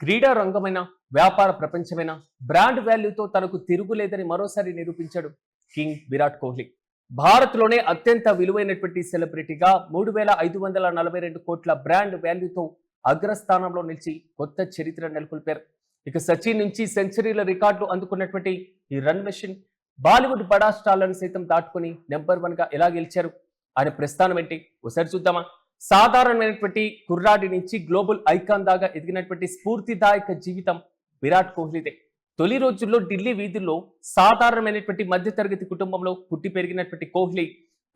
క్రీడా రంగమైన వ్యాపార ప్రపంచమైన బ్రాండ్ వాల్యూతో తనకు తిరుగులేదని మరోసారి నిరూపించాడు కింగ్ విరాట్ కోహ్లీ. భారత్లోనే అత్యంత విలువైనటువంటి సెలబ్రిటీగా 3,542 కోట్ల బ్రాండ్ వాల్యూతో అగ్రస్థానంలో నిలిచి కొత్త చరిత్ర నెలకొల్పారు. ఇక సచిన్ నుంచి సెంచరీల రికార్డులు అందుకున్నటువంటి ఈ రన్ మెషిన్ బాలీవుడ్ బడా స్టార్లను సైతం దాటుకుని నెంబర్ 1 గా ఎలా గెలిచారు? ఆయన ప్రస్థానం ఏంటి ఒకసారి చూద్దామా? సాధారణమైనటువంటి కుర్రాడి నుంచి గ్లోబల్ ఐకాన్ దాకా ఎదిగినటువంటి స్ఫూర్తిదాయక జీవితం విరాట్ కోహ్లీదే. తొలి రోజుల్లో ఢిల్లీ వీధుల్లో సాధారణమైనటువంటి మధ్యతరగతి కుటుంబంలో పుట్టి పెరిగినటువంటి కోహ్లీ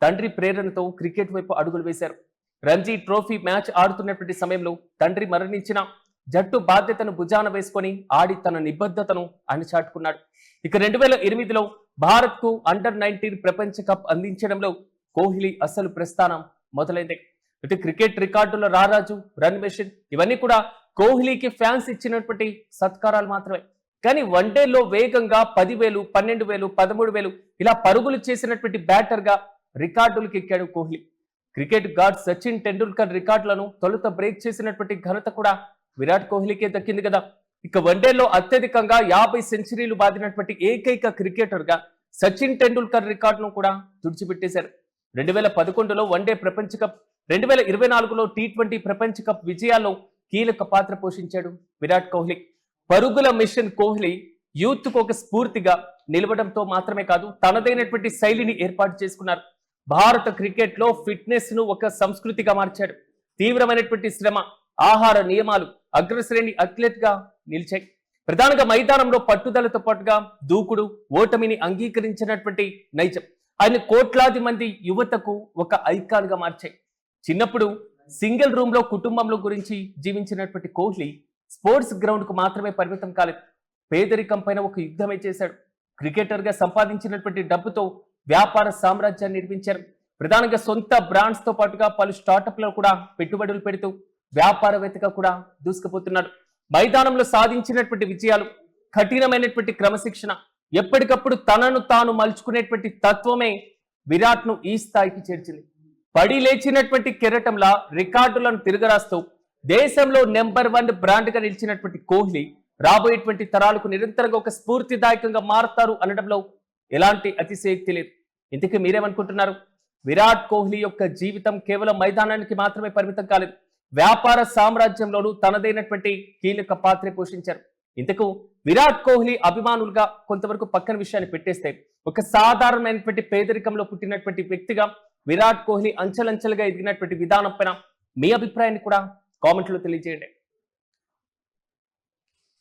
తండ్రి ప్రేరణతో క్రికెట్ వైపు అడుగులు వేశారు. రంజీ ట్రోఫీ మ్యాచ్ ఆడుతున్నటువంటి సమయంలో తండ్రి మరణించిన జట్టు బాధ్యతను భుజాన వేసుకొని ఆడి తన నిబద్ధతను ఆయన చాటుకున్నాడు. ఇక 2008లో భారత్ కు అండర్-19 ప్రపంచ కప్ అందించడంలో కోహ్లీ అసలు ప్రస్థానం మొదలైంది. ఇటు క్రికెట్ రికార్డుల రారాజు, రన్ మెషిన్ ఇవన్నీ కూడా కోహ్లీకి ఫ్యాన్స్ ఇచ్చినటువంటి సత్కారాలు మాత్రమే. కానీ వన్డేలో వేగంగా 10,000, 12,000, 13,000 ఇలా పరుగులు చేసినటువంటి బ్యాటర్ గా రికార్డులకు ఎక్కాడు కోహ్లీ. క్రికెట్ గాడ్ సచిన్ టెండూల్కర్ రికార్డులను తొలుత బ్రేక్ చేసినటువంటి ఘనత కూడా విరాట్ కోహ్లీకే దక్కింది కదా. ఇక వన్డేలో అత్యధికంగా 50 సెంచరీలు బాదినటువంటి ఏకైక క్రికెటర్ గా సచిన్ టెండూల్కర్ రికార్డును కూడా తుడిచిపెట్టేశారు. 2011లో వన్డే ప్రపంచ కప్, 2024లో T20 ప్రపంచ కప్ విజయాల్లో కీలక పాత్ర పోషించాడు విరాట్ కోహ్లీ. పరుగుల మిషన్ కోహ్లీ యూత్ కు ఒక స్ఫూర్తిగా నిలవడంతో మాత్రమే కాదు, తనదైనటువంటి శైలిని ఏర్పాటు చేసుకున్నారు. భారత క్రికెట్ లో ఫిట్నెస్ ను ఒక సంస్కృతిగా మార్చాడు. తీవ్రమైనటువంటి శ్రమ, ఆహార నియమాలు అగ్రశ్రేణి అథ్లెట్ గా నిలిచాయి. ప్రధానంగా మైదానంలో పట్టుదలతో పాటుగా దూకుడు, ఓటమిని అంగీకరించినటువంటి నైజం ఆయన కోట్లాది మంది యువతకు ఒక ఐకాన్ గా మార్చాయి. చిన్నప్పుడు సింగిల్ రూమ్ లో కుటుంబంలో గురించి జీవించినటువంటి కోహ్లీ స్పోర్ట్స్ గ్రౌండ్ కు మాత్రమే పరిమితం కాలేదు. పేదరికం పైన ఒక యుద్ధమే చేశాడు. క్రికెటర్ గా సంపాదించినటువంటి డబ్బుతో వ్యాపార సామ్రాజ్యాన్ని నిర్మించారు. ప్రధానంగా సొంత బ్రాండ్స్ తో పాటుగా పలు స్టార్టప్లో కూడా పెట్టుబడులు పెడుతూ వ్యాపారవేత్తగా కూడా దూసుకుపోతున్నాడు. మైదానంలో సాధించినటువంటి విజయాలు, కఠినమైనటువంటి క్రమశిక్షణ, ఎప్పటికప్పుడు తనను తాను మలుచుకునేటువంటి తత్వమే విరాట్ ను ఈ స్థాయికి చేర్చింది. పడి లేచినటువంటి కెరటంలా రికార్డులను తిరగరాస్తూ దేశంలో నెంబర్ 1 బ్రాండ్ గా నిలిచినటువంటి కోహ్లీ రాబోయేటువంటి తరాలకు నిరంతరంగా ఒక స్ఫూర్తిదాయకంగా మారుతారు అనడంలో ఎలాంటి అతిశయోక్తి లేదు. ఇందుకే మీరేమనుకుంటున్నారు? విరాట్ కోహ్లీ యొక్క జీవితం కేవలం మైదానానికి మాత్రమే పరిమితం కాలేదు. వ్యాపార సామ్రాజ్యంలోనూ తనదైనటువంటి కీలక పాత్ర పోషించారు. ఇంతకు విరాట్ కోహ్లీ అభిమానులుగా కొంతవరకు పక్కన విషయాన్ని పెట్టేస్తే, ఒక సాధారణమైనటువంటి పేదరికంలో పుట్టినటువంటి వ్యక్తిగా విరాట్ కోహ్లీ అంచెలంచెలుగా ఎదిగినటువంటి విధానం పైన మీ అభిప్రాయాన్ని కూడా కామెంట్లో తెలియజేయండి.